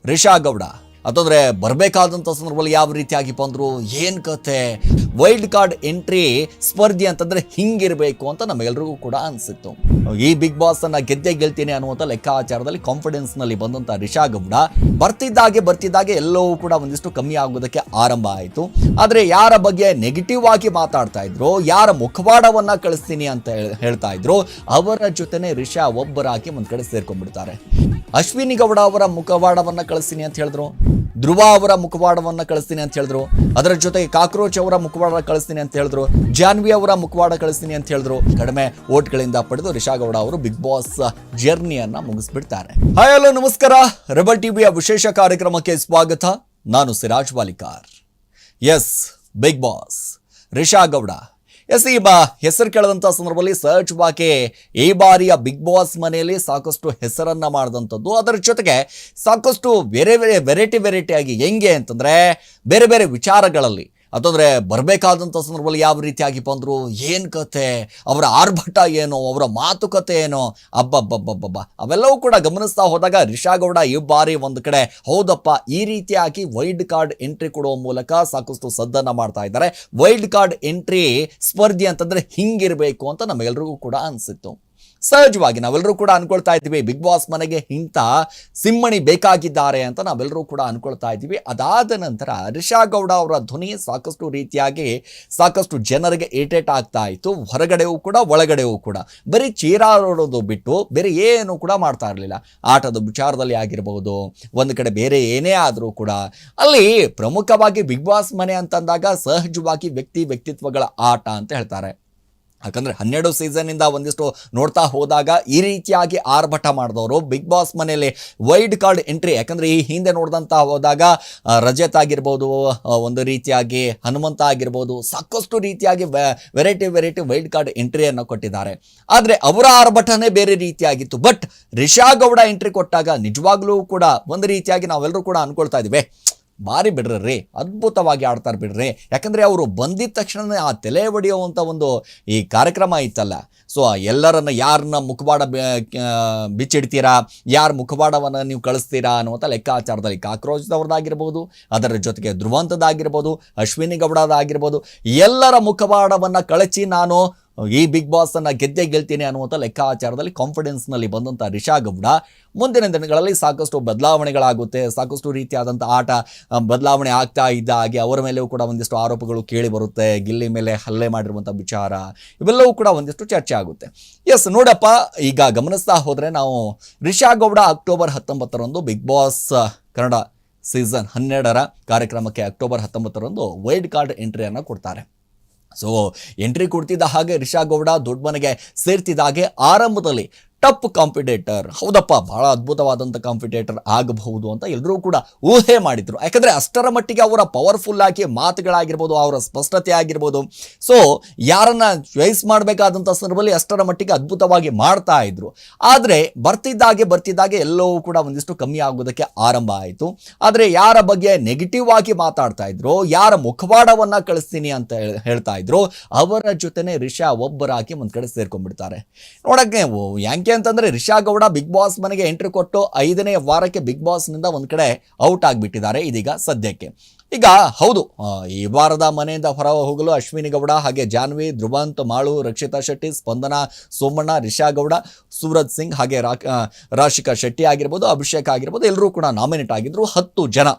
ರಿಷಾ ಗೌಡ ಅಂತಂದ್ರೆ ಬರಬೇಕಾದಂಥ ಸಂದರ್ಭದಲ್ಲಿ ಯಾವ ರೀತಿಯಾಗಿ ಬಂದರು, ಏನು ಕತೆ, ವೈಲ್ಡ್ ಕಾರ್ಡ್ ಎಂಟ್ರಿ ಸ್ಪರ್ಧಿ ಅಂತಂದ್ರೆ ಹಿಂಗಿರಬೇಕು ಅಂತ ನಮ್ಮೆಲ್ಲರಿಗೂ ಕೂಡ ಅನಿಸಿತ್ತು. ಈ ಬಿಗ್ ಬಾಸ್ ಅನ್ನ ಗೆಲ್ತೀನಿ ಅನ್ನುವಂಥ ಲೆಕ್ಕಾಚಾರದಲ್ಲಿ ಕಾನ್ಫಿಡೆನ್ಸ್ ನಲ್ಲಿ ಬಂದಂತ ರಿಷಾ ಗೌಡ ಬರ್ತಿದ್ದಾಗೆ ಎಲ್ಲವೂ ಕೂಡ ಒಂದಿಷ್ಟು ಕಮ್ಮಿ ಆಗೋದಕ್ಕೆ ಆರಂಭ ಆಯಿತು. ಆದರೆ ಯಾರ ಬಗ್ಗೆ ನೆಗೆಟಿವ್ ಆಗಿ ಮಾತಾಡ್ತಾ ಇದ್ರು, ಯಾರ ಮುಖವಾಡವನ್ನ ಕಳಿಸ್ತೀನಿ ಅಂತ ಹೇಳ್ತಾ ಇದ್ರು, ಅವರ ಜೊತೆನೆ ರಿಷಾ ಒಬ್ಬರಾಗಿ ಒಂದ್ ಕಡೆ ಸೇರ್ಕೊಂಡ್ಬಿಡ್ತಾರೆ. ಅಶ್ವಿನಿ ಗೌಡ ಅವರ ಮುಖವಾಡವನ್ನ ಕಳಿಸ್ತೀನಿ ಅಂತ ಹೇಳಿದ್ರು, ಧ್ರುವ ಅವರ ಮುಖವಾಡವನ್ನ ಕಳಿಸ್ತೀನಿ ಅಂತ ಹೇಳಿದ್ರು, ಅದರ ಜೊತೆಗೆ ಕಾಕ್ರೋಚ್ ಅವರ ಮುಖವಾಡ ಕಳಿಸ್ತೀನಿ ಅಂತ ಹೇಳಿದ್ರು, ಜಾನ್ವಿ ಅವರ ಮುಖವಾಡ ಕಳಿಸ್ತೀನಿ ಅಂತ ಹೇಳಿದ್ರು. ಕಡಿಮೆ ಓಟ್ಗಳಿಂದ ಪಡೆದು ರಿಷಾ ಗೌಡ ಅವರು ಬಿಗ್ ಬಾಸ್ ಜರ್ನಿಯನ್ನ ಮುಗಿಸ್ಬಿಡ್ತಾರೆ. ಹಾಯ್ ಹಲೋ ನಮಸ್ಕಾರ, ರೆಬಲ್ ಟಿವಿಯ ವಿಶೇಷ ಕಾರ್ಯಕ್ರಮಕ್ಕೆ ಸ್ವಾಗತ. ನಾನು Siraj Valikar. Yes, Bigg Boss Risha Gowda ಈ ಹೆಸರು ಕೇಳದಂಥ ಸಂದರ್ಭದಲ್ಲಿ ಸರ್ಚ್ ಬಾಕಿ ಈ ಬಾರಿಯ ಬಿಗ್ ಬಾಸ್ ಮನೆಯಲ್ಲಿ ಸಾಕಷ್ಟು ಹೆಸರನ್ನ ಮಾಡಿದಂಥದ್ದು. ಅದರ ಜೊತೆಗೆ ಸಾಕಷ್ಟು ಬೇರೆ ವೆರೈಟಿ ಆಗಿ ಹೆಂಗೆ ಅಂತಂದ್ರೆ ಬೇರೆ ಬೇರೆ ವಿಚಾರಗಳಲ್ಲಿ ಅಂತಂದ್ರೆ ಬರಬೇಕಾದಂಥ ಸಂದರ್ಭದಲ್ಲಿ ಯಾವ ರೀತಿಯಾಗಿ ಬಂದರು, ಏನು ಕತೆ, ಅವರ ಆರ್ಭಟ ಏನು, ಅವರ ಮಾತುಕತೆ ಏನು, ಅಬ್ಬಬ್ಬಬ್ಬಬ್ಬ ಅವೆಲ್ಲವೂ ಕೂಡ ಗಮನಿಸ್ತಾ ಹೋದಾಗ ರಿಷಾ ಗೌಡ ಈ ಬಾರಿ ಒಂದು ಕಡೆ ಹೌದಪ್ಪ ಈ ರೀತಿಯಾಗಿ ವೈಲ್ಡ್ ಕಾರ್ಡ್ ಎಂಟ್ರಿ ಕೊಡುವ ಮೂಲಕ ಸಾಕಷ್ಟು ಸದ್ದನ್ನ ಮಾಡ್ತಾ ಇದ್ದಾರೆ. ವೈಲ್ಡ್ ಕಾರ್ಡ್ ಎಂಟ್ರಿ ಸ್ಪರ್ಧಿ ಅಂತಂದ್ರೆ ಹಿಂಗಿರಬೇಕು ಅಂತ ನಮ್ಮೆಲ್ಲರಿಗೂ ಕೂಡ ಅನಿಸಿತ್ತು. ಸಹಜವಾಗಿ ನಾವೆಲ್ಲರೂ ಕೂಡ ಅನ್ಕೊಳ್ತಾ ಇದ್ದೀವಿ ಬಿಗ್ ಬಾಸ್ ಮನೆಗೆ ಇಂಥ ಸಿಂಹಣಿ ಬೇಕಾಗಿದ್ದಾರೆ ಅಂತ ನಾವೆಲ್ಲರೂ ಕೂಡ ಅನ್ಕೊಳ್ತಾ ಇದ್ದೀವಿ. ಅದಾದ ನಂತರ ರಿಷಾ ಗೌಡ ಅವರ ಧ್ವನಿ ಸಾಕಷ್ಟು ರೀತಿಯಾಗಿ ಸಾಕಷ್ಟು ಜನರಿಗೆ ಇರಿಟೇಟ್ ಆಗ್ತಾ ಇತ್ತು, ಹೊರಗಡೆಯೂ ಕೂಡ ಒಳಗಡೆಯೂ ಕೂಡ. ಬರೀ ಚೀರಾಡೋದು ಬಿಟ್ಟು ಬೇರೆ ಏನು ಕೂಡ ಮಾಡ್ತಾ ಇರಲಿಲ್ಲ. ಆಟದ ವಿಚಾರದಲ್ಲಿ ಆಗಿರಬಹುದು, ಒಂದು ಕಡೆ ಬೇರೆ ಏನೇ ಆದರೂ ಕೂಡ ಅಲ್ಲಿ ಪ್ರಮುಖವಾಗಿ ಬಿಗ್ ಬಾಸ್ ಮನೆ ಅಂತಂದಾಗ ಸಹಜವಾಗಿ ವ್ಯಕ್ತಿತ್ವಗಳ ಆಟ ಅಂತ ಹೇಳ್ತಾರೆ. ಯಾಕಂದರೆ 12 ಸೀಸನ್ನಿಂದ ಒಂದಿಷ್ಟು ನೋಡ್ತಾ ಹೋದಾಗ ಈ ರೀತಿಯಾಗಿ ಆರ್ಭಟ ಮಾಡಿದವರು ಬಿಗ್ ಬಾಸ್ ಮನೆಯಲ್ಲಿ ವೈಲ್ಡ್ ಕಾರ್ಡ್ ಎಂಟ್ರಿ, ಯಾಕಂದರೆ ಈ ಹಿಂದೆ ನೋಡಿದಂಥ ಹೋದಾಗ ರಜತ್ ಆಗಿರ್ಬೋದು, ಒಂದು ರೀತಿಯಾಗಿ ಹನುಮಂತ ಆಗಿರ್ಬೋದು, ಸಾಕಷ್ಟು ರೀತಿಯಾಗಿ ವೆರೈಟಿ ವೈಲ್ಡ್ ಕಾರ್ಡ್ ಎಂಟ್ರಿಯನ್ನು ಕೊಟ್ಟಿದ್ದಾರೆ. ಆದರೆ ಅವರ ಆರ್ಭಟನೇ ಬೇರೆ ರೀತಿಯಾಗಿತ್ತು. ಬಟ್ ರಿಷಾ ಗೌಡ ಎಂಟ್ರಿ ಕೊಟ್ಟಾಗ ನಿಜವಾಗ್ಲೂ ಕೂಡ ಒಂದು ರೀತಿಯಾಗಿ ನಾವೆಲ್ಲರೂ ಕೂಡ ಅನ್ಕೊಳ್ತಾ ಇದ್ದೀವಿ, ಬಾರಿ ಬಿಡ್ರಿ, ಅದ್ಭುತವಾಗಿ ಆಡ್ತಾರೆ ಬಿಡ್ರಿ. ಯಾಕಂದರೆ ಅವರು ಬಂದಿದ ತಕ್ಷಣ ಆ ತಲೆ ಹೊಡೆಯುವಂಥ ಒಂದು ಈ ಕಾರ್ಯಕ್ರಮ ಇತ್ತಲ್ಲ, ಸೊ ಎಲ್ಲರನ್ನ ಯಾರನ್ನ ಮುಖವಾಡ ಬಿಚ್ಚಿಡ್ತೀರಾ, ಯಾರ ಮುಖವಾಡವನ್ನು ನೀವು ಕಳಿಸ್ತೀರಾ ಅನ್ನುವಂಥ ಲೆಕ್ಕಾಚಾರದಲ್ಲಿ ಕಾಕ್ರೋಚ್ದವ್ರದ್ದಾಗಿರ್ಬೋದು, ಅದರ ಜೊತೆಗೆ ಧ್ರುವಂತದಾಗಿರ್ಬೋದು, ಅಶ್ವಿನಿ ಗೌಡದಾಗಿರ್ಬೋದು, ಎಲ್ಲರ ಮುಖವಾಡವನ್ನು ಕಳಚಿ ನಾನು ಈ ಬಿಗ್ ಬಾಸ್ ಅನ್ನ ಗೆಲ್ತೀನಿ ಅನ್ನುವಂಥ ಲೆಕ್ಕಾಚಾರದಲ್ಲಿ ಕಾನ್ಫಿಡೆನ್ಸ್ ನಲ್ಲಿ ಬಂದಂಥ ರಿಷಾ ಗೌಡ ಮುಂದಿನ ದಿನಗಳಲ್ಲಿ ಸಾಕಷ್ಟು ಬದಲಾವಣೆಗಳಾಗುತ್ತೆ, ಸಾಕಷ್ಟು ರೀತಿಯಾದಂಥ ಆಟ ಬದಲಾವಣೆ ಆಗ್ತಾ ಇದ್ದ ಹಾಗೆ ಅವರ ಮೇಲೆಯೂ ಕೂಡ ಒಂದಿಷ್ಟು ಆರೋಪಗಳು ಕೇಳಿ ಬರುತ್ತೆ. ಗಿಲ್ಲಿ ಮೇಲೆ ಹಲ್ಲೆ ಮಾಡಿರುವಂಥ ವಿಚಾರ ಇವೆಲ್ಲವೂ ಕೂಡ ಒಂದಿಷ್ಟು ಚರ್ಚೆ ಆಗುತ್ತೆ. ಎಸ್ ನೋಡಪ್ಪ, ಈಗ ಗಮನಿಸ್ತಾ ಹೋದರೆ ನಾವು ರಿಷಾ ಗೌಡ ಅಕ್ಟೋಬರ್ 19ರಂದು ಬಿಗ್ ಬಾಸ್ ಕನ್ನಡ ಸೀಸನ್ 12ರ ಕಾರ್ಯಕ್ರಮಕ್ಕೆ ಅಕ್ಟೋಬರ್ 19ರಂದು ವೈಲ್ಡ್ ಕಾರ್ಡ್ ಎಂಟ್ರಿಯನ್ನು ಕೊಡ್ತಾರೆ. ಸೊ ಎಂಟ್ರಿ ಕೊಡ್ತಿದ್ದ ಹಾಗೆ ರಿಷಾ ಗೌಡ ದೊಡ್ಡ ಮನೆಗೆ ಸೇರ್ತಿದ್ದಾಗೆ ಆರಂಭದಲ್ಲಿ ಟಫ್ ಕಾಂಪಿಟೇಟರ್, ಹೌದಪ್ಪ ಬಹಳ ಅದ್ಭುತವಾದಂಥ ಕಾಂಪಿಟೇಟರ್ ಆಗಬಹುದು ಅಂತ ಎಲ್ಲರೂ ಕೂಡ ಊಹೆ ಮಾಡಿದ್ರು. ಯಾಕಂದರೆ ಅಷ್ಟರ ಮಟ್ಟಿಗೆ ಅವರ ಪವರ್ಫುಲ್ ಆಗಿ ಮಾತುಗಳಾಗಿರ್ಬೋದು, ಅವರ ಸ್ಪಷ್ಟತೆ ಆಗಿರ್ಬೋದು, ಸೊ ಯಾರನ್ನ ಚಾಯ್ಸ್ ಮಾಡಬೇಕಾದಂಥ ಸಂದರ್ಭದಲ್ಲಿ ಅಷ್ಟರ ಮಟ್ಟಿಗೆ ಅದ್ಭುತವಾಗಿ ಮಾಡ್ತಾ ಇದ್ರು. ಆದರೆ ಬರ್ತಿದ್ದಾಗೆ ಎಲ್ಲವೂ ಕೂಡ ಒಂದಿಷ್ಟು ಕಮ್ಮಿ ಆಗೋದಕ್ಕೆ ಆರಂಭ ಆಯಿತು. ಆದರೆ ಯಾರ ಬಗ್ಗೆ ನೆಗೆಟಿವ್ ಆಗಿ ಮಾತಾಡ್ತಾ ಇದ್ರು, ಯಾರ ಮುಖವಾಡವನ್ನ ಕಳಿಸ್ತೀನಿ ಅಂತ ಹೇಳ್ತಾ ಇದ್ರು, ಅವರ ಜೊತೆನೆ ರಿಷಾ ಒಬ್ಬರಾಗಿ ಒಂದ್ ಕಡೆ ಸೇರ್ಕೊಂಡ್ಬಿಡ್ತಾರೆ. ನೋಡಕ್ಕೆ ಯಾಕೆ ಅಂತಂದ್ರೆ ರಿಷಾ ಗೌಡ ಬಿಗ್ ಬಾಸ್ ಮನೆಗೆ ಎಂಟ್ರಿ ಕೊಟ್ಟು 5ನೇ ವಾರಕ್ಕೆ ಬಿಗ್ ಬಾಸ್ ನಿಂದ ಒಂದ್ ಕಡೆ ಔಟ್ ಆಗಿಬಿಟ್ಟಿದ್ದಾರೆ ಇದೀಗ ಸದ್ಯಕ್ಕೆ. ಈಗ ಹೌದು, ಈ ವಾರದ ಮನೆಯಿಂದ ಹೊರ ಹೋಗಲು ಅಶ್ವಿನಿ ಗೌಡ, ಹಾಗೆ ಜಾನ್ವಿ, ಧ್ರುವಂತ್, ಮಾಳು, ರಕ್ಷಿತಾ ಶೆಟ್ಟಿ, ಸ್ಪಂದನ, ಸೋಮಣ್ಣ, ರಿಷಾ ಗೌಡ, ಸೂರಜ್ ಸಿಂಗ್, ಹಾಗೆ ರಾಶಿಕಾ ಶೆಟ್ಟಿ ಆಗಿರ್ಬೋದು, ಅಭಿಷೇಕ್ ಆಗಿರ್ಬೋದು, ಎಲ್ಲರೂ ಕೂಡ ನಾಮಿನೇಟ್ ಆಗಿದ್ರು 10 ಜನ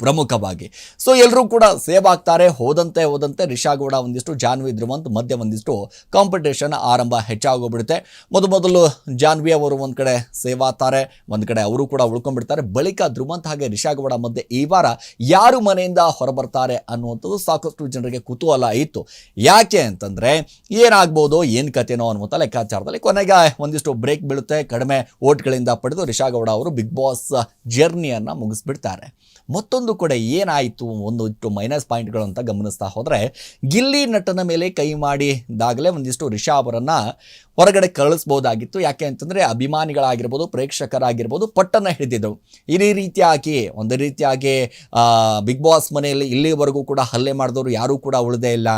ಪ್ರಮುಖವಾಗಿ. ಸೊ ಎಲ್ಲರೂ ಕೂಡ ಸೇವ್ ಆಗ್ತಾರೆ. ಹೋದಂತೆ ರಿಷಾ ಗೌಡ ಒಂದಿಷ್ಟು, ಜಾನ್ವಿ, ಧ್ರುವಂತ್ ಮಧ್ಯೆ ಒಂದಿಷ್ಟು ಕಾಂಪಿಟೇಷನ್ ಆರಂಭ ಹೆಚ್ಚಾಗೋಗ್ಬಿಡುತ್ತೆ. ಮೊದಲು ಜಾನ್ವಿ ಅವರು ಒಂದು ಕಡೆ ಸೇವ್ ಆಗ್ತಾರೆ, ಒಂದು ಕಡೆ ಅವರು ಕೂಡ ಉಳ್ಕೊಂಡ್ಬಿಡ್ತಾರೆ. ಬಳಿಕ ಧ್ರುವಂತ್ ಹಾಗೆ ರಿಷಾ ಗೌಡ ಮಧ್ಯೆ ಈ ವಾರ ಯಾರು ಮನೆಯಿಂದ ಹೊರಬರ್ತಾರೆ ಅನ್ನುವಂಥದ್ದು ಸಾಕಷ್ಟು ಜನರಿಗೆ ಕುತೂಹಲ ಇತ್ತು. ಯಾಕೆ ಅಂತಂದರೆ ಏನಾಗ್ಬೋದು, ಏನು ಕಥೆನೋ ಅನ್ನುವಂಥ ಲೆಕ್ಕಾಚಾರದಲ್ಲಿ ಕೊನೆಗೆ ಒಂದಿಷ್ಟು ಬ್ರೇಕ್ ಬೀಳುತ್ತೆ. ಕಡಿಮೆ ಓಟ್ಗಳಿಂದ ಪಡೆದು ರಿಷಾ ಗೌಡ ಅವರು ಬಿಗ್ ಬಾಸ್ ಜರ್ನಿಯನ್ನು ಮುಗಿಸ್ಬಿಡ್ತಾರೆ. ಮತ್ತೊಂದು ಕಡೆ ಏನಾಯಿತು, ಒಂದಿಷ್ಟು ಮೈನಸ್ ಪಾಯಿಂಟ್ಗಳು ಅಂತ ಗಮನಿಸ್ತಾ ಹೋದರೆ ಗಿಲ್ಲಿ ನಟನ ಮೇಲೆ ಕೈ ಮಾಡಿದಾಗಲೇ ಒಂದಿಷ್ಟು ರಿಷಾ ಅವರನ್ನು ಹೊರಗಡೆ ಕಳಿಸ್ಬೋದಾಗಿತ್ತು. ಯಾಕೆ ಅಂತಂದರೆ ಅಭಿಮಾನಿಗಳಾಗಿರ್ಬೋದು, ಪ್ರೇಕ್ಷಕರಾಗಿರ್ಬೋದು ಪಟ್ಟನ್ನು ಹಿಡಿದಿದ್ರು. ಈ ರೀತಿಯಾಗಿ ಬಿಗ್ ಬಾಸ್ ಮನೆಯಲ್ಲಿ ಇಲ್ಲಿವರೆಗೂ ಕೂಡ ಹಲ್ಲೆ ಮಾಡಿದವರು ಯಾರೂ ಕೂಡ ಉಳಿದೇ ಇಲ್ಲ.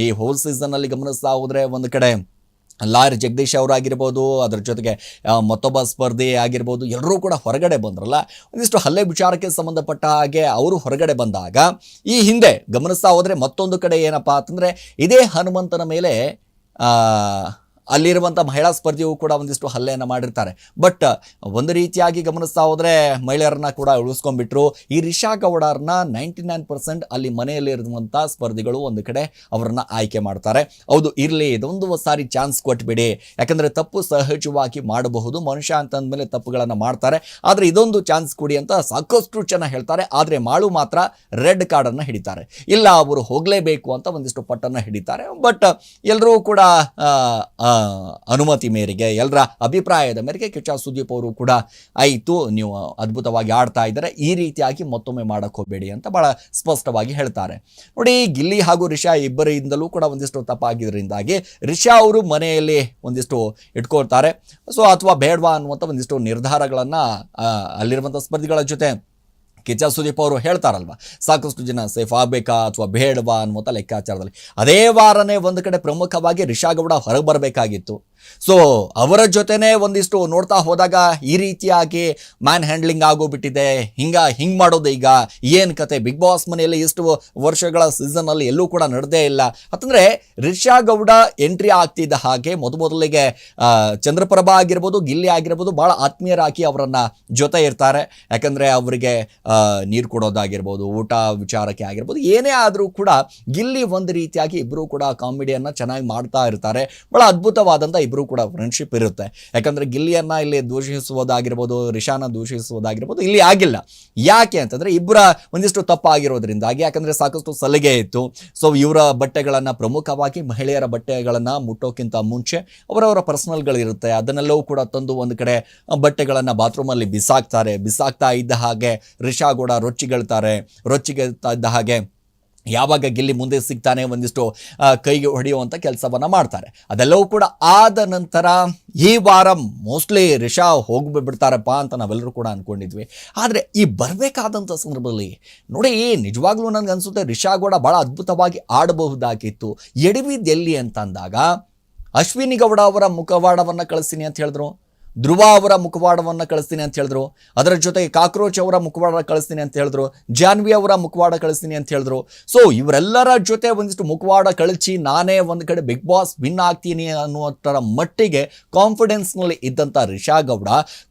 ಈ ಹೋಲ್ ಸೀಸನ್ನಲ್ಲಿ ಗಮನಿಸ್ತಾ ಹೋದರೆ ಒಂದು ಕಡೆ ಲಾಯರ್ ಜಗದೀಶ್ ಅವರಾಗಿರ್ಬೋದು, ಅದರ ಜೊತೆಗೆ ಮತ್ತೊಬ್ಬ ಸ್ಪರ್ಧಿ ಆಗಿರ್ಬೋದು, ಎಲ್ಲರೂ ಕೂಡ ಹೊರಗಡೆ ಬಂದ್ರಲ್ಲ. ಒಂದಿಷ್ಟು ಹಲ್ಲೆ ವಿಚಾರಕ್ಕೆ ಸಂಬಂಧಪಟ್ಟ ಹಾಗೆ ಅವರು ಹೊರಗಡೆ ಬಂದಾಗ ಈ ಹಿಂದೆ ಗಮನಿಸ್ತಾ ಹೋದರೆ ಮತ್ತೊಂದು ಕಡೆ ಏನಪ್ಪ ಅಂತಂದರೆ ಇದೇ ಹನುಮಂತನ ಮೇಲೆ ಅಲ್ಲಿರುವಂಥ ಮಹಿಳಾ ಸ್ಪರ್ಧಿಯು ಕೂಡ ಒಂದಿಷ್ಟು ಹಲ್ಲೆಯನ್ನು ಮಾಡಿರ್ತಾರೆ. ಬಟ್ ಒಂದು ರೀತಿಯಾಗಿ ಗಮನಿಸ್ತಾ ಹೋದರೆ ಮಹಿಳೆಯರನ್ನ ಕೂಡ ಉಳಿಸ್ಕೊಂಡ್ಬಿಟ್ರು. ಈ ರಿಷಾ ಗೌಡರನ್ನ 99% ಅಲ್ಲಿ ಮನೆಯಲ್ಲಿರುವಂಥ ಸ್ಪರ್ಧಿಗಳು ಒಂದು ಕಡೆ ಅವರನ್ನು ಆಯ್ಕೆ ಮಾಡ್ತಾರೆ. ಹೌದು, ಇರಲಿ, ಇದೊಂದು ಸಾರಿ ಚಾನ್ಸ್ ಕೊಟ್ಬಿಡಿ, ಯಾಕಂದರೆ ತಪ್ಪು ಸಹಜವಾಗಿ ಮಾಡಬಹುದು, ಮನುಷ್ಯ ಅಂತಂದಮೇಲೆ ತಪ್ಪುಗಳನ್ನು ಮಾಡ್ತಾರೆ, ಆದರೆ ಇದೊಂದು ಚಾನ್ಸ್ ಕೊಡಿ ಅಂತ ಸಾಕಷ್ಟು ಜನ ಹೇಳ್ತಾರೆ. ಆದರೆ ಮಾಳು ಮಾತ್ರ ರೆಡ್ ಕಾರ್ಡನ್ನು ಹಿಡಿತಾರೆ. ಇಲ್ಲ, ಅವರು ಹೋಗಲೇಬೇಕು ಅಂತ ಒಂದಿಷ್ಟು ಪಟ್ಟನ್ನು ಹಿಡಿತಾರೆ. ಬಟ್ ಎಲ್ಲರೂ ಕೂಡ ಅನುಮತಿ ಮೇರೆಗೆ, ಎಲ್ಲರ ಅಭಿಪ್ರಾಯದ ಮೇರೆಗೆ ಕಿಚ್ಚ ಸುದೀಪ್ ಅವರು ಕೂಡ ಆಯಿತು, ನೀವು ಅದ್ಭುತವಾಗಿ ಆಡ್ತಾ ಇದ್ದಾರೆ, ಈ ರೀತಿಯಾಗಿ ಮತ್ತೊಮ್ಮೆ ಮಾಡಕ್ಕೆ ಹೋಗಬೇಡಿ ಅಂತ ಭಾಳ ಸ್ಪಷ್ಟವಾಗಿ ಹೇಳ್ತಾರೆ. ನೋಡಿ, ಗಿಲ್ಲಿ ಹಾಗೂ ರಿಷಾ ಇಬ್ಬರಿಂದಲೂ ಕೂಡ ಒಂದಿಷ್ಟು ತಪ್ಪಾಗಿದ್ದರಿಂದಾಗಿ ರಿಷಾ ಅವರು ಮನೆಯಲ್ಲಿ ಒಂದಿಷ್ಟು ಇಟ್ಕೊಳ್ತಾರೆ. ಸೊ ಅಥವಾ ಬೇಡವಾ ಅನ್ನುವಂಥ ಒಂದಿಷ್ಟು ನಿರ್ಧಾರಗಳನ್ನು ಅಲ್ಲಿರುವಂಥ ಸ್ಪರ್ಧಿಗಳ ಜೊತೆ ಕಿಚ್ಚ ಸುದೀಪ್ ಅವರು ಹೇಳ್ತಾರಲ್ವ, ಸಾಕಷ್ಟು ಜನ ಸೇಫ್ ಆಗಬೇಕಾ ಅಥವಾ ಬೇಡವಾ ಅನ್ನುವಂಥ ಲೆಕ್ಕಾಚಾರದಲ್ಲಿ ಅದೇ ವಾರನೇ ಒಂದು ಕಡೆ ಪ್ರಮುಖವಾಗಿ ರಿಷಾ ಗೌಡ ಹೊರಗೆ ಬರಬೇಕಾಗಿತ್ತು. ಸೊ ಅವರ ಜೊತೆನೇ ಒಂದಿಷ್ಟು ನೋಡ್ತಾ ಹೋದಾಗ ಈ ರೀತಿಯಾಗಿ ಮ್ಯಾನ್ ಹ್ಯಾಂಡ್ಲಿಂಗ್ ಆಗೋಗ್ಬಿಟ್ಟಿದೆ. ಹಿಂಗೆ ಮಾಡೋದು ಈಗ ಏನು ಕತೆ, ಬಿಗ್ ಬಾಸ್ ಮನೆಯಲ್ಲಿ ಇಷ್ಟು ವರ್ಷಗಳ ಸೀಸನಲ್ಲಿ ಎಲ್ಲೂ ಕೂಡ ನಡೆದೇ ಇಲ್ಲ ಅಂತಂದರೆ ರಿಷಾ ಗೌಡ ಎಂಟ್ರಿ ಆಗ್ತಿದ್ದ ಹಾಗೆ ಮೊದಲಿಗೆ ಚಂದ್ರಪ್ರಭಾ ಆಗಿರ್ಬೋದು, ಗಿಲ್ಲಿ ಆಗಿರ್ಬೋದು ಭಾಳ ಆತ್ಮೀಯರಾಗಿ ಅವರನ್ನು ಜೊತೆ ಇರ್ತಾರೆ. ಯಾಕಂದರೆ ಅವರಿಗೆ ನೀರು ಕೊಡೋದಾಗಿರ್ಬೋದು, ಊಟ ವಿಚಾರಕ್ಕೆ ಆಗಿರ್ಬೋದು, ಏನೇ ಆದರೂ ಕೂಡ ಗಿಲ್ಲಿ ಒಂದು ರೀತಿಯಾಗಿ ಇಬ್ಬರು ಕೂಡ ಕಾಮಿಡಿಯನ್ನು ಚೆನ್ನಾಗಿ ಮಾಡ್ತಾ ಇರ್ತಾರೆ. ಭಾಳ ಅದ್ಭುತವಾದಂಥ ಇಬ್ಬರು ಕೂಡ ಫ್ರೆಂಡ್ಶಿಪ್ ಇರುತ್ತೆ. ಯಾಕಂದರೆ ಗಿಲ್ಲಿಯನ್ನು ಇಲ್ಲಿ ದೂಷಿಸುವುದಾಗಿರ್ಬೋದು, ರಿಷಾನ ದೂಷಿಸುವುದಾಗಿರ್ಬೋದು ಇಲ್ಲಿ ಆಗಿಲ್ಲ. ಯಾಕೆ ಅಂತಂದರೆ ಇಬ್ಬರ ಒಂದಿಷ್ಟು ತಪ್ಪಾಗಿರೋದ್ರಿಂದಾಗಿ, ಯಾಕಂದರೆ ಸಾಕಷ್ಟು ಸಲಿಗೆ ಇತ್ತು. ಸೊ ಇವರ ಬಟ್ಟೆಗಳನ್ನು, ಪ್ರಮುಖವಾಗಿ ಮಹಿಳೆಯರ ಬಟ್ಟೆಗಳನ್ನು ಮುಟ್ಟೋಕ್ಕಿಂತ ಮುಂಚೆ ಅವರವರ ಪರ್ಸನಲ್ಗಳಿರುತ್ತೆ, ಅದನ್ನೆಲ್ಲವೂ ಕೂಡ ತಂದು ಒಂದು ಕಡೆ ಬಟ್ಟೆಗಳನ್ನು ಬಾತ್ರೂಮಲ್ಲಿ ಬಿಸಾಕ್ತಾ ಇದ್ದ ಹಾಗೆ ರಿಷಾ ಕೂಡ ರೊಚ್ಚಿಗೆಳ್ತಾ ಇದ್ದ ಹಾಗೆ ಯಾವಾಗ ಗಿಲ್ಲಿ ಮುಂದೆ ಸಿಗ್ತಾನೆ ಒಂದಿಷ್ಟು ಕೈಗೆ ಹೊಡೆಯುವಂಥ ಕೆಲಸವನ್ನು ಮಾಡ್ತಾರೆ. ಅದೆಲ್ಲವೂ ಕೂಡ ಆದ ನಂತರ ಈ ವಾರ ಮೋಸ್ಟ್ಲಿ ರಿಷಾ ಹೋಗಿಬಿಡ್ತಾರಪ್ಪ ಅಂತ ನಾವೆಲ್ಲರೂ ಕೂಡ ಅಂದ್ಕೊಂಡಿದ್ವಿ. ಆದರೆ ಈ ಬರಬೇಕಾದಂಥ ಸಂದರ್ಭದಲ್ಲಿ ನೋಡಿ, ನಿಜವಾಗ್ಲೂ ನನಗೆ ಅನಿಸುತ್ತೆ ರಿಷಾ ಕೂಡ ಭಾಳ ಅದ್ಭುತವಾಗಿ ಆಡಬಹುದಾಗಿತ್ತು. ಎಡವಿದೆಲ್ಲಿ ಅಂತ ಅಂದಾಗ ಅಶ್ವಿನಿ ಗೌಡ ಅವರ ಮುಖವಾಡವನ್ನು ಕಳಿಸ್ತೀನಿ ಅಂತ ಹೇಳಿದ್ರು, ಧ್ರುವ ಅವರ ಮುಖವಾಡವನ್ನು ಕಳಿಸ್ತೀನಿ ಅಂತ ಹೇಳಿದ್ರು, ಅದರ ಜೊತೆಗೆ ಕಾಕ್ರೋಚ್ ಅವರ ಮುಖವಾಡ ಕಳಿಸ್ತೀನಿ ಅಂತ ಹೇಳಿದ್ರು, ಜಾನ್ವಿ ಅವರ ಮುಖವಾಡ ಕಳಿಸ್ತೀನಿ ಅಂತ ಹೇಳಿದ್ರು. ಸೊ ಇವರೆಲ್ಲರ ಜೊತೆ ಒಂದಿಷ್ಟು ಮುಖವಾಡ ಕಳಿಸಿ ನಾನೇ ಒಂದು ಕಡೆ ಬಿಗ್ ಬಾಸ್ ವಿನ್ ಆಗ್ತೀನಿ ಅನ್ನುವಷ್ಟರ ಮಟ್ಟಿಗೆ ಕಾನ್ಫಿಡೆನ್ಸ್ನಲ್ಲಿ ಇದ್ದಂಥ ರಿಷಾ ಗೌಡ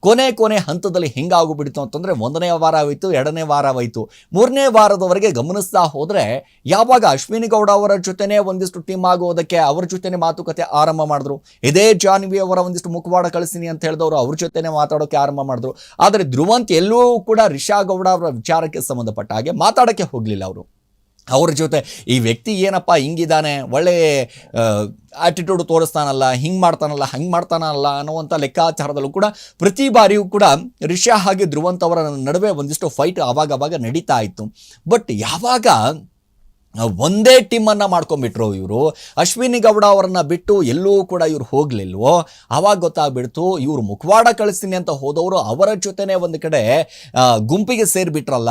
ಕೊನೆ ಹಂತದಲ್ಲಿ ಹೆಂಗಾಗೋಗ್ಬಿಡ್ತು ಅಂತಂದರೆ 1ನೇ ವಾರ ಆಯಿತು, 2ನೇ ವಾರ ಆಯಿತು, 3ನೇ ವಾರದವರೆಗೆ ಗಮನಿಸ್ತಾ ಹೋದರೆ ಯಾವಾಗ ಅಶ್ವಿನಿ ಗೌಡ ಅವರ ಜೊತೆನೇ ಒಂದಿಷ್ಟು ಟೀಮ್ ಆಗೋದಕ್ಕೆ ಅವ್ರ ಜೊತೆನೇ ಮಾತುಕತೆ ಆರಂಭ ಮಾಡಿದ್ರು, ಇದೇ ಜಾನ್ವಿ ಅವರ ಒಂದಿಷ್ಟು ಮುಖವಾಡ ಕಳಿಸ್ತೀನಿ ಅಂತ ಹೇಳಿದವರು ಅವ್ರ ಜೊತೆನೇ ಮಾತಾಡೋಕ್ಕೆ ಆರಂಭ ಮಾಡಿದ್ರು. ಆದರೆ ಧ್ರುವಂತ್ ಎಲ್ಲೂ ಕೂಡ ರಿಷಾ ಗೌಡ ಅವರ ವಿಚಾರಕ್ಕೆ ಸಂಬಂಧಪಟ್ಟ ಹಾಗೆ ಮಾತಾಡೋಕ್ಕೆ ಹೋಗಲಿಲ್ಲ. ಅವ್ರ ಜೊತೆ ಈ ವ್ಯಕ್ತಿ ಏನಪ್ಪ ಹಿಂಗಿದ್ದಾನೆ, ಒಳ್ಳೆ ಆಟಿಟ್ಯೂಡ್ ತೋರಿಸ್ತಾನಲ್ಲ, ಹಿಂಗೆ ಮಾಡ್ತಾನಲ್ಲ ಅನ್ನುವಂಥ ಲೆಕ್ಕಾಚಾರದಲ್ಲೂ ಕೂಡ ಪ್ರತಿ ಬಾರಿಯೂ ಕೂಡ ರಿಷಾ ಹಾಗೆ ಧ್ರುವಂತ್ ಅವರ ನಡುವೆ ಒಂದಿಷ್ಟು ಫೈಟ್ ಆವಾಗ ನಡೀತಾ ಇತ್ತು. ಬಟ್ ಯಾವಾಗ ಒಂದೇ ಟೀಮನ್ನು ಮಾಡ್ಕೊಂಡ್ಬಿಟ್ರು ಇವರು, ಅಶ್ವಿನಿ ಗೌಡ ಅವರನ್ನು ಬಿಟ್ಟು ಎಲ್ಲೂ ಕೂಡ ಇವ್ರು ಹೋಗಲಿಲ್ವೋ, ಆವಾಗ ಗೊತ್ತಾಗ್ಬಿಡ್ತು ಇವರು ಮುಖವಾಡ ಕಳಿಸ್ತೀನಿ ಅಂತ ಹೋದವರು ಅವರ ಜೊತೆನೇ ಒಂದು ಕಡೆ ಗುಂಪಿಗೆ ಸೇರಿಬಿಟ್ರಲ್ಲ.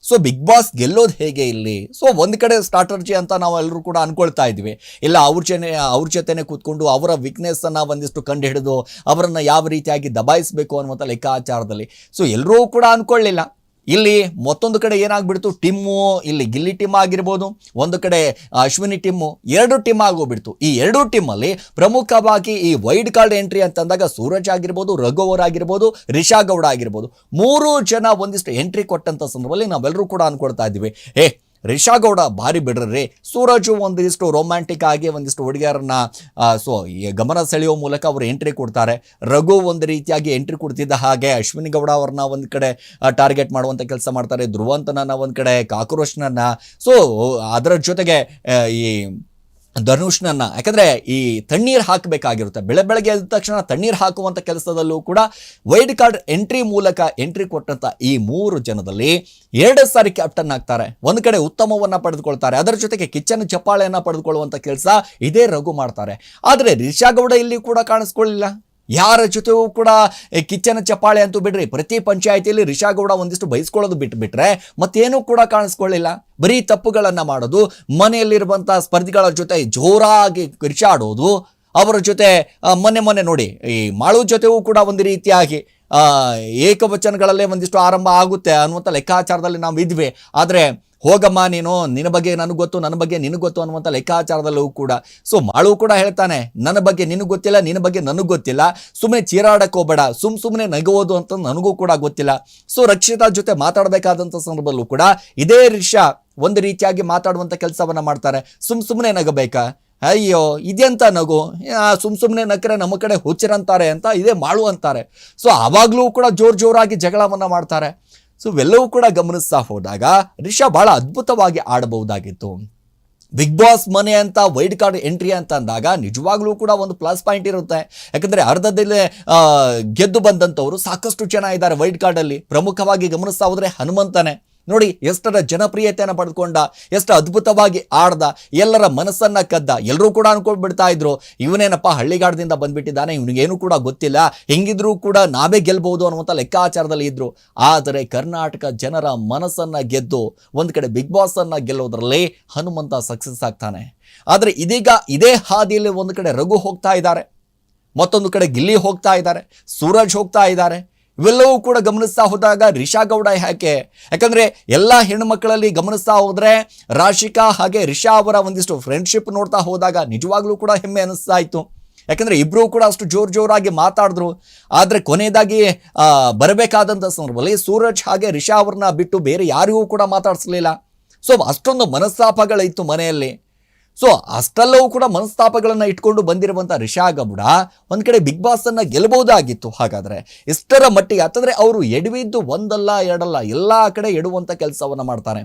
ಸೊ ಬಿಗ್ ಬಾಸ್ ಗೆಲ್ಲೋದು ಹೇಗೆ ಇಲ್ಲಿ? ಸೊ ಒಂದು ಕಡೆ ಸ್ಟ್ರಾಟರ್ಜಿ ಅಂತ ನಾವು ಎಲ್ಲರೂ ಕೂಡ ಅಂದ್ಕೊಳ್ತಾ ಇದ್ವಿ, ಇಲ್ಲ ಅವ್ರ ಜೊತೆನೇ ಕೂತ್ಕೊಂಡು ಅವರ ವೀಕ್ನೆಸ್ಸನ್ನು ಒಂದಿಷ್ಟು ಕಂಡು ಹಿಡಿದು ಅವರನ್ನು ಯಾವ ರೀತಿಯಾಗಿ ದಬಾಯಿಸಬೇಕು ಅನ್ನುವಂಥ ಲೆಕ್ಕಾಚಾರದಲ್ಲಿ. ಸೊ ಎಲ್ಲರೂ ಕೂಡ ಅಂದ್ಕೊಳ್ಳಿಲ್ಲ. ಇಲ್ಲಿ ಮತ್ತೊಂದು ಕಡೆ ಏನಾಗ್ಬಿಡ್ತು, ಟೀಮು ಇಲ್ಲಿ ಗಿಲ್ಲಿ ಟೀಮ್ ಆಗಿರ್ಬೋದು, ಒಂದು ಕಡೆ ಅಶ್ವಿನಿ ಟೀಮು, 2 ಟೀಮ್ ಆಗೋಗ್ಬಿಡ್ತು. ಈ 2 ಟೀಮಲ್ಲಿ ಪ್ರಮುಖವಾಗಿ ಈ ವೈಲ್ಡ್ ಕಾರ್ಡ್ ಎಂಟ್ರಿ ಅಂತಂದಾಗ ಸೂರಜ್ ಆಗಿರ್ಬೋದು, ರಘು ಅವರಾಗಿರ್ಬೋದು, ರಿಷಾ ಗೌಡ ಆಗಿರ್ಬೋದು, 3 ಜನ ಒಂದಿಷ್ಟು ಎಂಟ್ರಿ ಕೊಟ್ಟಂಥ ಸಂದರ್ಭದಲ್ಲಿ ನಾವೆಲ್ಲರೂ ಕೂಡ ಅಂದ್ಕೊಳ್ತಾ ಇದ್ವಿ, ರಿಷಾ ಗೌಡ ಭಾರಿ ಬಿಡ್ರಿ, ಸೂರಜು ಒಂದಿಷ್ಟು ರೊಮ್ಯಾಂಟಿಕ್ ಆಗಿ ಒಂದಿಷ್ಟು ಹುಡುಗಿಯರನ್ನ ಸೊ ಗಮನ ಸೆಳೆಯುವ ಮೂಲಕ ಅವರು ಎಂಟ್ರಿ ಕೊಡ್ತಾರೆ, ರಘು ಒಂದು ರೀತಿಯಾಗಿ ಎಂಟ್ರಿ ಕೊಡ್ತಿದ್ದ ಹಾಗೆ ಅಶ್ವಿನಿ ಗೌಡ ಅವ್ರನ್ನ ಒಂದು ಕಡೆ ಟಾರ್ಗೆಟ್ ಮಾಡುವಂಥ ಕೆಲಸ ಮಾಡ್ತಾರೆ, ಧ್ರುವಂತನನ್ನ ಒಂದು ಕಡೆ ಕಾಕ್ರೋಚ್ನನ್ನ, ಸೊ ಅದರ ಜೊತೆಗೆ ಈ ಧನುಷ್ನನ್ನು, ಯಾಕಂದರೆ ಈ ತಣ್ಣೀರು ಹಾಕಬೇಕಾಗಿರುತ್ತೆ, ಬೆಳಗ್ಗೆ ಎದ್ದ ತಕ್ಷಣ ತಣ್ಣೀರು ಹಾಕುವಂಥ ಕೆಲಸದಲ್ಲೂ ಕೂಡ ವೈಲ್ಡ್ ಕಾರ್ಡ್ ಎಂಟ್ರಿ ಮೂಲಕ ಎಂಟ್ರಿ ಕೊಟ್ಟಂಥ ಈ 3 ಜನದಲ್ಲಿ 2 ಸಾರಿ ಕ್ಯಾಪ್ಟನ್ ಆಗ್ತಾರೆ, ಒಂದು ಕಡೆ ಉತ್ತಮವನ್ನು ಪಡೆದುಕೊಳ್ತಾರೆ, ಅದರ ಜೊತೆಗೆ ಕಿಚ್ಚನ ಚಪ್ಪಾಳೆಯನ್ನು ಪಡೆದುಕೊಳ್ಳುವಂಥ ಕೆಲಸ ಇದೇ ರಘು ಮಾಡ್ತಾರೆ. ಆದರೆ ರಿಷಾ ಗೌಡ ಇಲ್ಲಿ ಕೂಡ ಕಾಣಿಸ್ಕೊಳ್ಳಿಲ್ಲ. ಯಾರ ಜೊತೆಗೂ ಕೂಡ ಕಿಚ್ಚನ ಚಪ್ಪಾಳೆ ಅಂತೂ ಬಿಡ್ರಿ, ಪ್ರತಿ ಪಂಚಾಯಿತಿಯಲ್ಲಿ ರಿಷಾ ಗೌಡ ಒಂದಿಷ್ಟು ಬಯಸ್ಕೊಳ್ಳೋದು ಬಿಟ್ಬಿಟ್ರೆ ಮತ್ತೇನೂ ಕೂಡ ಕಾಣಿಸ್ಕೊಳ್ಳಿಲ್ಲ. ಬರೀ ತಪ್ಪುಗಳನ್ನು ಮಾಡೋದು, ಮನೆಯಲ್ಲಿರುವಂಥ ಸ್ಪರ್ಧಿಗಳ ಜೊತೆ ಜೋರಾಗಿ ಕಿರ್ಚಾಡೋದು, ಅವರ ಜೊತೆ ಮೊನ್ನೆ ನೋಡಿ ಈ ಮಾಳು ಜೊತೆಗೂ ಕೂಡ ಒಂದು ರೀತಿಯಾಗಿ ಏಕವಚನಗಳಲ್ಲೇ ಒಂದಿಷ್ಟು ಆರಂಭ ಆಗುತ್ತೆ ಅನ್ನುವಂಥ ಲೆಕ್ಕಾಚಾರದಲ್ಲಿ ನಾವು ಇದ್ವಿ. ಆದರೆ ಹೋಗಮ್ಮ ನೀನು, ನಿನ್ನ ಬಗ್ಗೆ ನನಗೆ ಗೊತ್ತು, ನನ್ನ ಬಗ್ಗೆ ನಿನಗೆ ಗೊತ್ತು ಅನ್ನುವಂಥ ಲೆಕ್ಕಾಚಾರದಲ್ಲೂ ಕೂಡ ಸೊ ಮಾಳು ಕೂಡ ಹೇಳ್ತಾನೆ, ನನ್ನ ಬಗ್ಗೆ ನಿನಗೆ ಗೊತ್ತಿಲ್ಲ, ನಿನ್ನ ಬಗ್ಗೆ ನನಗೆ ಗೊತ್ತಿಲ್ಲ, ಸುಮ್ಮನೆ ಚೀರಾಡಕ್ಕೆ ಹೋಗಬೇಡ, ಸುಮ್ಮನೆ ನಗುವುದು ಅಂತ ನನಗೂ ಕೂಡ ಗೊತ್ತಿಲ್ಲ. ಸೊ ರಕ್ಷಿತಾ ಜೊತೆ ಮಾತಾಡಬೇಕಾದಂಥ ಸಂದರ್ಭದಲ್ಲೂ ಕೂಡ ಇದೇ ರಿಷಾ ಒಂದು ರೀತಿಯಾಗಿ ಮಾತಾಡುವಂಥ ಕೆಲಸವನ್ನು ಮಾಡ್ತಾರೆ. ಸುಮ್ಮನೆ ನಗಬೇಕಾ, ಅಯ್ಯೋ ಇದೆಂತ ನಗು, ಸುಮ್ಮನೆ ನಕ್ಕರೆ ನಮ್ಮ ಕಡೆ ಹುಚ್ಚರಂತಾರೆ ಅಂತ ಇದೇ ಮಾಳು ಅಂತಾರೆ. ಸೊ ಆವಾಗಲೂ ಕೂಡ ಜೋರಾಗಿ ಜಗಳವನ್ನು ಮಾಡ್ತಾರೆ. ಸೊ ಇವೆಲ್ಲವೂ ಕೂಡ ಗಮನಿಸ್ತಾ ಹೋದಾಗ ರಿಷಾ ಬಹಳ ಅದ್ಭುತವಾಗಿ ಆಡಬಹುದಾಗಿತ್ತು. ಬಿಗ್ ಬಾಸ್ ಮನೆ ಅಂತ ವೈಲ್ಡ್ ಕಾರ್ಡ್ ಎಂಟ್ರಿ ಅಂತ ಅಂದಾಗ ನಿಜವಾಗ್ಲೂ ಕೂಡ ಒಂದು ಪ್ಲಸ್ ಪಾಯಿಂಟ್ ಇರುತ್ತೆ. ಯಾಕಂದರೆ ಅರ್ಧದಲ್ಲೇ ಗೆದ್ದು ಬಂದಂಥವರು ಸಾಕಷ್ಟು ಜನ ಇದ್ದಾರೆ ವೈಲ್ಡ್ ಕಾರ್ಡಲ್ಲಿ. ಪ್ರಮುಖವಾಗಿ ಗಮನಿಸ್ತಾ ಹೋದರೆ ಹನುಮಂತನೇ ನೋಡಿ ಎಷ್ಟರ ಜನಪ್ರಿಯತೆಯನ್ನು ಪಡೆದುಕೊಂಡ, ಎಷ್ಟು ಅದ್ಭುತವಾಗಿ ಆಡ್ದ, ಎಲ್ಲರ ಮನಸ್ಸನ್ನು ಕದ್ದ. ಎಲ್ಲರೂ ಕೂಡ ಅನ್ಕೊಂಡ್ಬಿಡ್ತಾ ಇದ್ರು ಇವನೇನಪ್ಪ ಹಳ್ಳಿಗಾಡದಿಂದ ಬಂದ್ಬಿಟ್ಟಿದ್ದಾನೆ, ಇವನಿಗೇನು ಕೂಡ ಗೊತ್ತಿಲ್ಲ, ಹೆಂಗಿದ್ರೂ ಕೂಡ ನಾವೇ ಗೆಲ್ಬಹುದು ಅನ್ನುವಂಥ ಲೆಕ್ಕಾಚಾರದಲ್ಲಿ ಇದ್ರು. ಆದರೆ ಕರ್ನಾಟಕ ಜನರ ಮನಸ್ಸನ್ನು ಗೆದ್ದು ಒಂದು ಕಡೆ ಬಿಗ್ ಬಾಸ್ ಅನ್ನು ಗೆಲ್ಲೋದ್ರಲ್ಲಿ ಹನುಮಂತ ಸಕ್ಸಸ್ ಆಗ್ತಾನೆ. ಆದರೆ ಇದೀಗ ಇದೇ ಹಾದಿಯಲ್ಲಿ ಒಂದು ಕಡೆ ರಘು ಹೋಗ್ತಾ ಇದ್ದಾರೆ, ಮತ್ತೊಂದು ಕಡೆ ಗಿಲ್ಲಿ ಹೋಗ್ತಾ ಇದ್ದಾರೆ, ಸೂರಜ್ ಹೋಗ್ತಾ ಇದ್ದಾರೆ. ಇವೆಲ್ಲವೂ ಕೂಡ ಗಮನಿಸ್ತಾ ಹೋದಾಗ ರಿಷಾ ಗೌಡ ಯಾಕಂದರೆ ಎಲ್ಲ ಹೆಣ್ಣುಮಕ್ಕಳಲ್ಲಿ ಗಮನಿಸ್ತಾ ಹೋದರೆ ರಾಶಿಕಾ ಹಾಗೆ ರಿಷಾ ಅವರ ಒಂದಿಷ್ಟು ಫ್ರೆಂಡ್ಶಿಪ್ ನೋಡ್ತಾ ಹೋದಾಗ ನಿಜವಾಗ್ಲೂ ಕೂಡ ಹೆಮ್ಮೆ ಅನ್ನಿಸ್ತಾ ಇತ್ತು. ಯಾಕಂದರೆ ಇಬ್ಬರೂ ಕೂಡ ಅಷ್ಟು ಜೋರಾಗಿ ಮಾತಾಡಿದ್ರು. ಆದರೆ ಕೊನೆಯದಾಗಿ ಬರಬೇಕಾದಂಥ ಸಂದರ್ಭದಲ್ಲಿ ಸೂರಜ್ ಹಾಗೆ ರಿಷಾ ಅವ್ರನ್ನ ಬಿಟ್ಟು ಬೇರೆ ಯಾರಿಗೂ ಕೂಡ ಮಾತಾಡಿಸ್ಲಿಲ್ಲ. ಸೊ ಅಷ್ಟೊಂದು ಮನಸ್ತಾಪಗಳಿತ್ತು ಮನೆಯಲ್ಲಿ. ಸೊ ಅಷ್ಟೆಲ್ಲವೂ ಕೂಡ ಮನಸ್ತಾಪಗಳನ್ನು ಇಟ್ಕೊಂಡು ಬಂದಿರುವಂಥ ರಿಷಾ ಗೌಡ ಒಂದು ಕಡೆ ಬಿಗ್ ಬಾಸನ್ನು ಗೆಲ್ಲಬಹುದಾಗಿತ್ತು. ಹಾಗಾದರೆ ಇಷ್ಟರ ಮಟ್ಟಿಗೆ ಅಂತಂದರೆ ಅವರು ಎಡವಿದ್ದು ಒಂದಲ್ಲ ಎರಡಲ್ಲ, ಎಲ್ಲ ಕಡೆ ಎಡುವಂಥ ಕೆಲಸವನ್ನು ಮಾಡ್ತಾರೆ.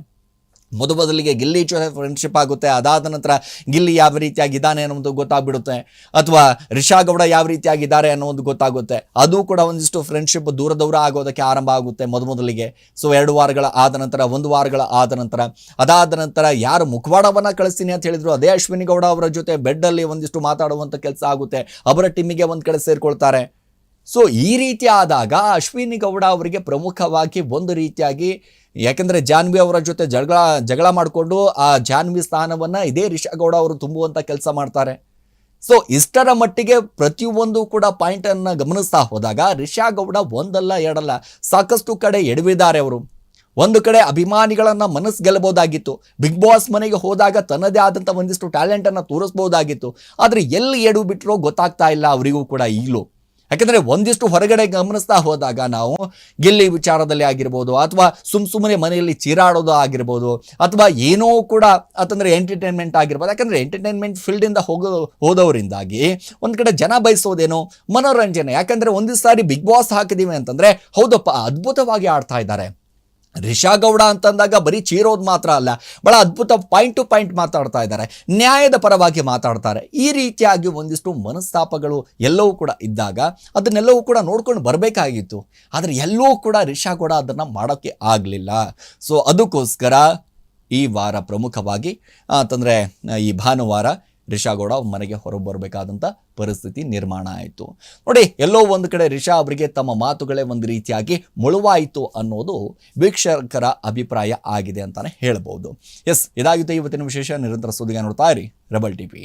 ಮೊದಲಿಗೆ ಗಿಲ್ಲಿ ಜೊತೆ ಫ್ರೆಂಡ್ಶಿಪ್ ಆಗುತ್ತೆ, ಅದಾದ ನಂತರ ಗಿಲ್ಲಿ ಯಾವ ರೀತಿಯಾಗಿದ್ದಾನೆ ಅನ್ನೋದು ಗೊತ್ತಾಗ್ಬಿಡುತ್ತೆ, ಅಥವಾ ರಿಷಾ ಗೌಡ ಯಾವ ರೀತಿಯಾಗಿದ್ದಾರೆ ಅನ್ನೋದು ಗೊತ್ತಾಗುತ್ತೆ. ಅದು ಕೂಡ ಒಂದಿಷ್ಟು ಫ್ರೆಂಡ್ಶಿಪ್ ದೂರ ಆಗೋದಕ್ಕೆ ಆರಂಭ ಆಗುತ್ತೆ ಮೊದಲಿಗೆ. ಸೊ 2 ವಾರಗಳ ಆದ ನಂತರ, 1 ವಾರಗಳ ಆದ ನಂತರ, ಅದಾದ ನಂತರ ಯಾರು ಮುಖವಾಡವನ್ನು ಕಳಿಸ್ತೀನಿ ಅಂತ ಹೇಳಿದ್ರು ಅದೇ ಅಶ್ವಿನಿ ಗೌಡ ಅವರ ಜೊತೆ ಬೆಡ್ಡಲ್ಲಿ ಒಂದಿಷ್ಟು ಮಾತಾಡುವಂಥ ಕೆಲಸ ಆಗುತ್ತೆ, ಅವರ ಟೀಮಿಗೆ ಒಂದು ಕಡೆ ಸೇರಿಕೊಳ್ತಾರೆ. ಸೊ ಈ ರೀತಿ ಆದಾಗ ಅಶ್ವಿನಿ ಗೌಡ ಅವರಿಗೆ ಪ್ರಮುಖವಾಗಿ ಒಂದು ರೀತಿಯಾಗಿ, ಯಾಕೆಂದರೆ ಜಾನ್ವಿ ಅವರ ಜೊತೆ ಜಗಳ ಮಾಡಿಕೊಂಡು ಆ ಜಾನ್ವಿ ಸ್ಥಾನವನ್ನು ಇದೇ ರಿಷಾ ಗೌಡ ಅವರು ತುಂಬುವಂಥ ಕೆಲಸ ಮಾಡ್ತಾರೆ. ಸೊ ಇಷ್ಟರ ಮಟ್ಟಿಗೆ ಪ್ರತಿಯೊಂದು ಕೂಡ ಪಾಯಿಂಟನ್ನು ಗಮನಿಸ್ತಾ ಹೋದಾಗ ರಿಷಾ ಗೌಡ ಒಂದಲ್ಲ ಎರಡಲ್ಲ ಸಾಕಷ್ಟು ಕಡೆ ಎಡವಿದ್ದಾರೆ ಅವರು. ಒಂದು ಕಡೆ ಅಭಿಮಾನಿಗಳನ್ನು ಮನಸ್ಸು ಗೆಲ್ಲಬಹುದಾಗಿತ್ತು, ಬಿಗ್ ಬಾಸ್ ಮನೆಗೆ ಹೋದಾಗ ತನ್ನದೇ ಆದಂಥ ಒಂದಿಷ್ಟು ಟ್ಯಾಲೆಂಟನ್ನು ತೋರಿಸ್ಬೋದಾಗಿತ್ತು. ಆದರೆ ಎಲ್ಲಿ ಎಡವು ಬಿಟ್ಟರೋ ಗೊತ್ತಾಗ್ತಾ ಇಲ್ಲ ಅವರಿಗೂ ಕೂಡ ಈಗಲೂ. ಯಾಕಂದರೆ ಒಂದಿಷ್ಟು ಹೊರಗಡೆ ಗಮನಿಸ್ತಾ ಹೋದಾಗ ನಾವು ಗಿಲ್ಲಿ ವಿಚಾರದಲ್ಲಿ ಆಗಿರ್ಬೋದು, ಅಥವಾ ಸುಮ್ಮನೆ ಮನೆಯಲ್ಲಿ ಚೀರಾಡೋದು ಆಗಿರ್ಬೋದು, ಅಥವಾ ಏನೋ ಕೂಡ ಅಂತಂದರೆ ಎಂಟರ್ಟೈನ್ಮೆಂಟ್ ಆಗಿರ್ಬೋದು. ಯಾಕಂದರೆ ಎಂಟರ್ಟೈನ್ಮೆಂಟ್ ಫೀಲ್ಡಿಂದ ಹೋದವರಿಂದಾಗಿ ಒಂದು ಕಡೆ ಜನ ಬಯಸೋದೇನೋ ಮನೋರಂಜನೆ. ಯಾಕಂದರೆ ಒಂದು ಸಾರಿ ಬಿಗ್ ಬಾಸ್ ಹಾಕಿದ್ದೀವಿ ಅಂತಂದರೆ ಹೌದಪ್ಪ ಅದ್ಭುತವಾಗಿ ಆಡ್ತಾ ಇದ್ದಾರೆ. ರಿಷಾ ಗೌಡ ಅಂತಂದಾಗ ಬರೀ ಚೀರೋದು ಮಾತ್ರ ಅಲ್ಲ, ಭಾಳ ಅದ್ಭುತ ಪಾಯಿಂಟ್ ಟು ಪಾಯಿಂಟ್ ಮಾತಾಡ್ತಾ ಇದ್ದಾರೆ, ನ್ಯಾಯದ ಪರವಾಗಿ ಮಾತಾಡ್ತಾರೆ. ಈ ರೀತಿಯಾಗಿ ಒಂದಿಷ್ಟು ಮನಸ್ತಾಪಗಳು ಎಲ್ಲವೂ ಕೂಡ ಇದ್ದಾಗ ಅದನ್ನೆಲ್ಲವೂ ಕೂಡ ನೋಡ್ಕೊಂಡು ಬರಬೇಕಾಗಿತ್ತು. ಆದರೆ ಎಲ್ಲವೂ ಕೂಡ ರಿಷಾ ಗೌಡ ಅದನ್ನು ಮಾಡೋಕ್ಕೆ ಆಗಲಿಲ್ಲ. ಸೊ ಅದಕ್ಕೋಸ್ಕರ ಈ ವಾರ ಪ್ರಮುಖವಾಗಿ ಅಂತಂದರೆ ಈ ಭಾನುವಾರ ರಿಷಾ ಗೌಡ ಮನೆಗೆ ಹೊರಗೆ ಬರಬೇಕಾದಂಥ ಪರಿಸ್ಥಿತಿ ನಿರ್ಮಾಣ ಆಯಿತು. ನೋಡಿ ಎಲ್ಲೋ ಒಂದು ಕಡೆ ರಿಷಾ ಅವರಿಗೆ ತಮ್ಮ ಮಾತುಗಳೇ ಒಂದು ರೀತಿಯಾಗಿ ಮುಳುವಾಯಿತು ಅನ್ನೋದು ವೀಕ್ಷಕರ ಅಭಿಪ್ರಾಯ ಆಗಿದೆ ಅಂತಲೇ ಹೇಳ್ಬೋದು. ಎಸ್, ಇದಾಗಿತ್ತು ಇವತ್ತಿನ ವಿಶೇಷ. ನಿರಂತರ ಸುದ್ದಿಗೆ ನೋಡ್ತಾ ಇರಿ ರೆಬಲ್ ಟಿವಿ.